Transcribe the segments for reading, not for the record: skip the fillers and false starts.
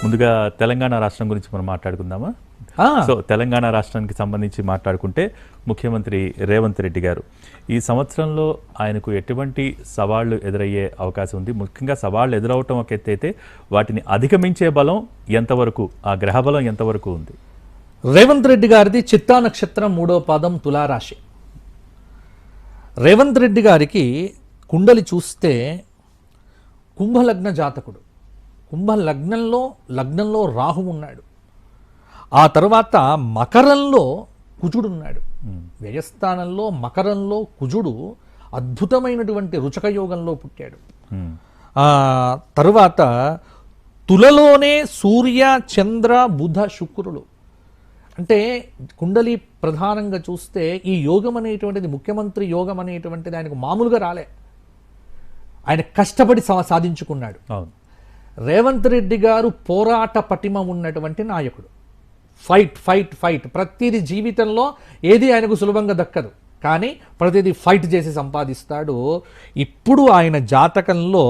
ముందుగా తెలంగాణ రాష్ట్రం గురించి మనం మాట్లాడుకుందామా? సో తెలంగాణ రాష్ట్రానికి సంబంధించి మాట్లాడుకుంటే ముఖ్యమంత్రి రేవంత్ రెడ్డి గారు ఈ సంవత్సరంలో ఆయనకు ఎటువంటి సవాళ్లు ఎదురయ్యే అవకాశం ఉంది? ముఖ్యంగా సవాళ్లు ఎదురవటం ఒక ఎత్తు అయితే వాటిని అధిగమించే బలం ఎంతవరకు, ఆ గ్రహ బలం ఎంతవరకు ఉంది? రేవంత్ రెడ్డి గారిది చిత్తా నక్షత్రం 3వ పాదం తులారాశి. రేవంత్ రెడ్డి గారికి కుండలి చూస్తే కుంభలగ్న జాతకుడు. లగ్నంలో రాహు ఉన్నాడు. ఆ తర్వాత మకరంలో కుజుడున్నాడు. వ్యయస్థానంలో మకరంలో కుజుడు అద్భుతమైనటువంటి రుచక యోగంలో పుట్టాడు. తరువాత తులలోనే సూర్య చంద్ర బుధ శుక్రులు. అంటే కుండలి ప్రధానంగా చూస్తే ఈ యోగం అనేటువంటిది, ముఖ్యమంత్రి యోగం అనేటువంటిది ఆయనకు మామూలుగా రాలే. ఆయన కష్టపడి సాధించుకున్నాడు. రేవంత్ రెడ్డి గారు పోరాట పటిమ ఉన్నటువంటి నాయకుడు. ఫైట్ ప్రతిదీ జీవితంలో ఏది ఆయనకు సులభంగా దక్కదు, కానీ ప్రతిదీ ఫైట్ చేసి సంపాదిస్తాడు. ఇప్పుడు ఆయన జాతకంలో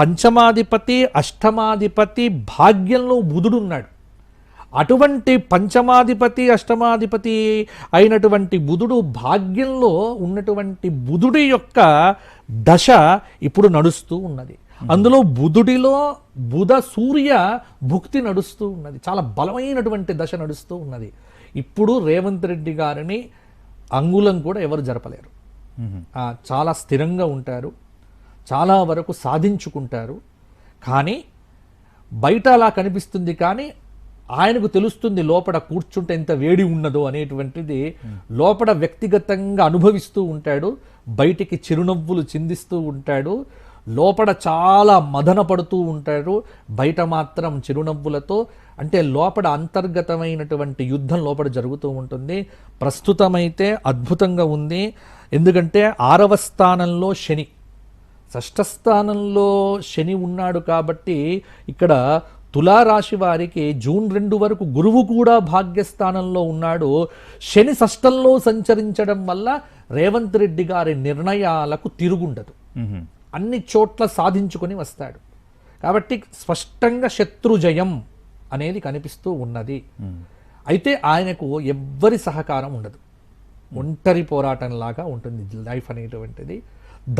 పంచమాధిపతి అష్టమాధిపతి భాగ్యంలో బుధుడున్నాడు. అటువంటి పంచమాధిపతి అష్టమాధిపతి అయినటువంటి బుధుడు భాగ్యంలో ఉన్నటువంటి బుధుడి యొక్క దశ ఇప్పుడు నడుస్తూ ఉన్నది. అందులో బుధుడిలో బుధ సూర్య భుక్తి నడుస్తూ ఉన్నది. చాలా బలమైనటువంటి దశ నడుస్తూ ఉన్నది. ఇప్పుడు రేవంత్ రెడ్డి గారిని అంగుళం కూడా ఎవరు జరపలేరు. చాలా స్థిరంగా ఉంటారు, చాలా వరకు సాధించుకుంటారు. కానీ బయట అలా కనిపిస్తుంది, కానీ ఆయనకు తెలుస్తుంది లోపల కూర్చుంటే ఎంత వేడి ఉన్నదో అనేటువంటిది. లోపల వ్యక్తిగతంగా అనుభవిస్తూ ఉంటాడు, బయటికి చిరునవ్వులు చిందిస్తూ ఉంటాడు. లోపల చాలా మదన పడుతూ ఉంటారు, బయట మాత్రం చిరునవ్వులతో. అంటే లోపల అంతర్గతమైనటువంటి యుద్ధం లోపల జరుగుతూ ఉంటుంది. ప్రస్తుతమైతే అద్భుతంగా ఉంది. ఎందుకంటే 6వ స్థానంలో శని, 6వ స్థానంలో శని ఉన్నాడు. కాబట్టి ఇక్కడ తులారాశి వారికి జూన్ 2 వరకు గురువు కూడా భాగ్యస్థానంలో ఉన్నాడు. శని 6ంలో సంచరించడం వల్ల రేవంత్ రెడ్డి గారి నిర్ణయాలకు తిరుగుండదు. అన్ని చోట్ల సాధించుకొని వస్తాడు. కాబట్టి స్పష్టంగా శత్రుజయం అనేది కనిపిస్తూ ఉన్నది. అయితే ఆయనకు ఎవ్వరి సహకారం ఉండదు, ఒంటరి పోరాటంలాగా ఉంటుంది లైఫ్ అనేటువంటిది.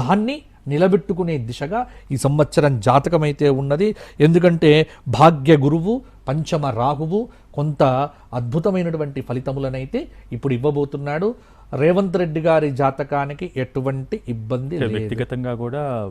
దాన్ని నిలబెట్టుకునే దిశగా ఈ సంవత్సరం జాతకమైతే ఉన్నది. ఎందుకంటే భాగ్య గురువు పంచమ రాహువు కొంత అద్భుతమైనటువంటి ఫలితములనైతే ఇప్పుడు ఇవ్వబోతున్నాడు. రేవంత్ రెడ్డి గారి జాతకానికి ఎటువంటి ఇబ్బంది లేదు. వ్యక్తిగతంగా కూడా